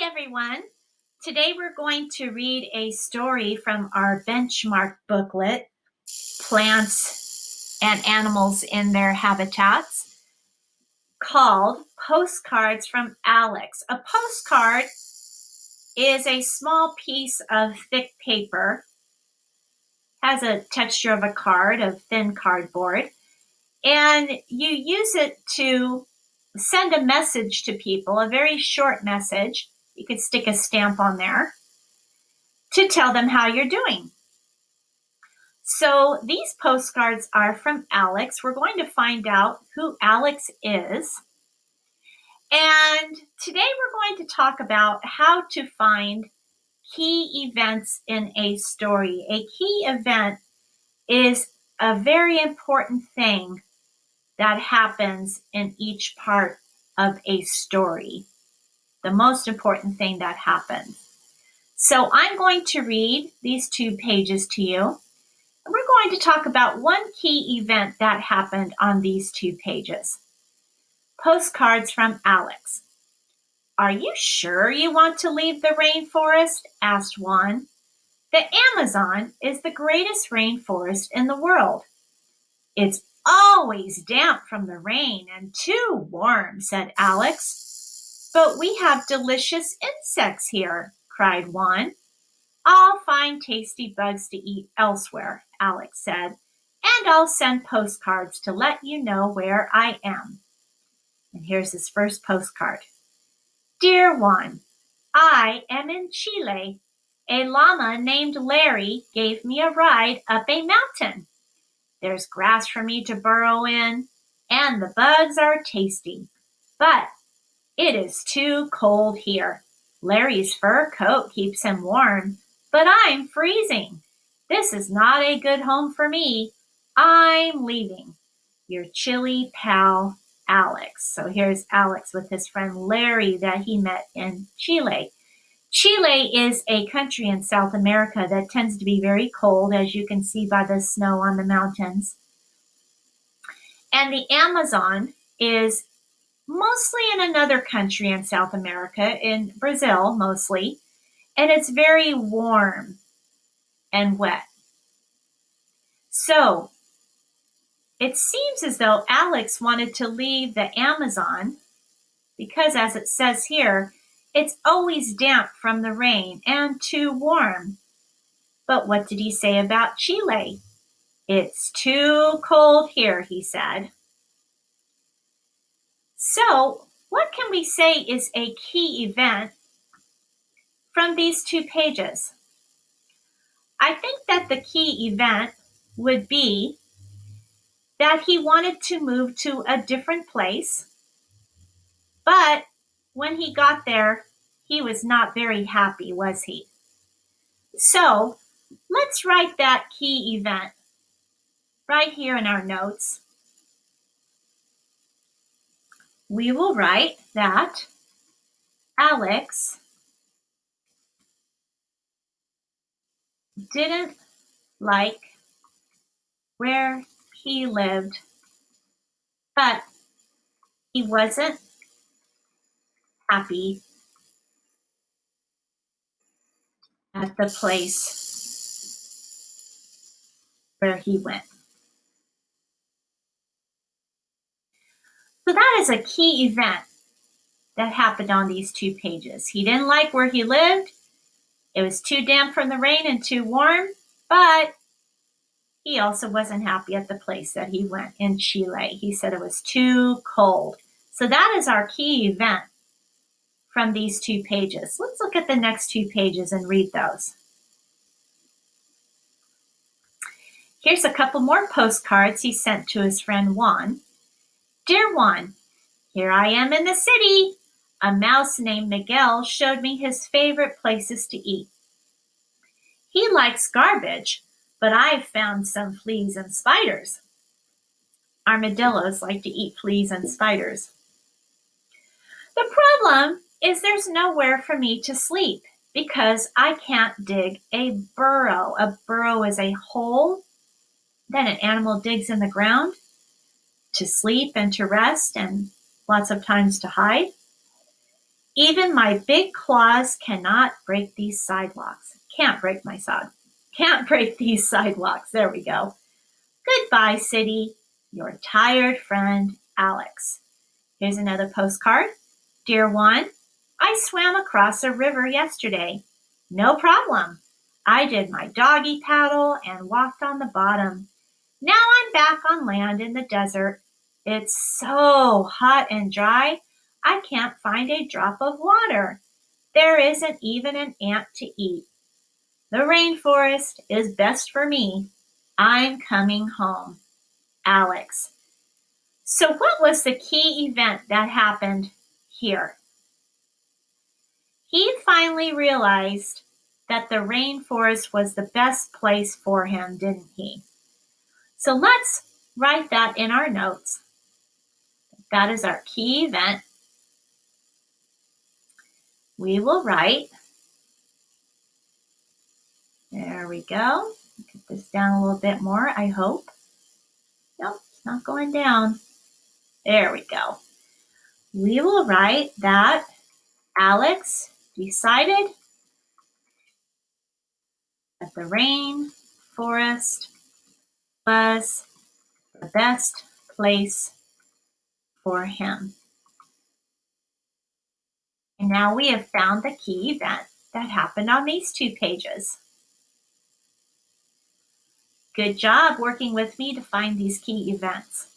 everyone. Today we're going to read a story from our benchmark booklet, Plants and Animals in Their Habitats, called Postcards from Alex. A postcard is a small piece of thick paper, has a texture of a card, of thin cardboard, and you use it to send a message to people, a very short message. You could stick a stamp on there to tell them how you're doing. So these postcards are from Alex. We're going to find out who Alex is. And today we're going to talk about how to find key events in a story. A key event is a very important thing that happens in each part of a story. The most important thing that happens. So I'm going to read these 2 pages to you. And we're going to talk about one key event that happened on these 2 pages. Postcards from Alex. Are you sure you want to leave the rainforest? Asked Juan. The Amazon is the greatest rainforest in the world. It's always damp from the rain and too warm, said Alex. But we have delicious insects here, cried Juan. I'll find tasty bugs to eat elsewhere, Alex said, and I'll send postcards to let you know where I am. And here's his first postcard. Dear Juan, I am in Chile. A llama named Larry gave me a ride up a mountain. There's grass for me to burrow in, and the bugs are tasty. But it is too cold here. Larry's fur coat keeps him warm, but I'm freezing. This is not a good home for me. I'm leaving. Your chilly pal, Alex. So here's Alex with his friend Larry that he met in Chile. Chile is a country in South America that tends to be very cold, as you can see by the snow on the mountains. And the Amazon is mostly in another country in South America, in Brazil mostly, and it's very warm and wet. So it seems as though Alex wanted to leave the Amazon because, as it says here, it's always damp from the rain and too warm. But what did he say about Chile? It's too cold here, he said. So, what can we say is a key event from these 2 pages? I think that the key event would be that he wanted to move to a different place, but when he got there, he was not very happy, was he? So, let's write that key event right here in our notes. We will write that Alex didn't like where he lived, but he wasn't happy at the place where he went. So that is a key event that happened on these 2 pages. He didn't like where he lived. It was too damp from the rain and too warm, but he also wasn't happy at the place that he went in Chile. He said it was too cold. So that is our key event from these 2 pages. Let's look at the next 2 pages and read those. Here's a couple more postcards he sent to his friend Juan. Dear Juan, here I am in the city. A mouse named Miguel showed me his favorite places to eat. He likes garbage, but I've found some fleas and spiders. Armadillos like to eat fleas and spiders. The problem is there's nowhere for me to sleep because I can't dig a burrow. A burrow is a hole that an animal digs in the ground to sleep and to rest and lots of times to hide. Even my big claws cannot break these sidewalks. Can't break these sidewalks. There we go. Goodbye, city. Your tired friend, Alex. Here's another postcard. Dear one, I swam across a river yesterday. No problem. I did my doggy paddle and walked on the bottom. Now I'm back on land in the desert. It's so hot and dry, I can't find a drop of water. There isn't even an ant to eat. The rainforest is best for me. I'm coming home. Alex. So, what was the key event that happened here? He finally realized that the rainforest was the best place for him, didn't he? So, let's write that in our notes. That is our key event. We will write, there we go. Get this down a little bit more, I hope. Nope, it's not going down. There we go. We will write that Alex decided that the rainforest was the best place for him. And now we have found the key event that happened on these 2 pages. Good job working with me to find these key events.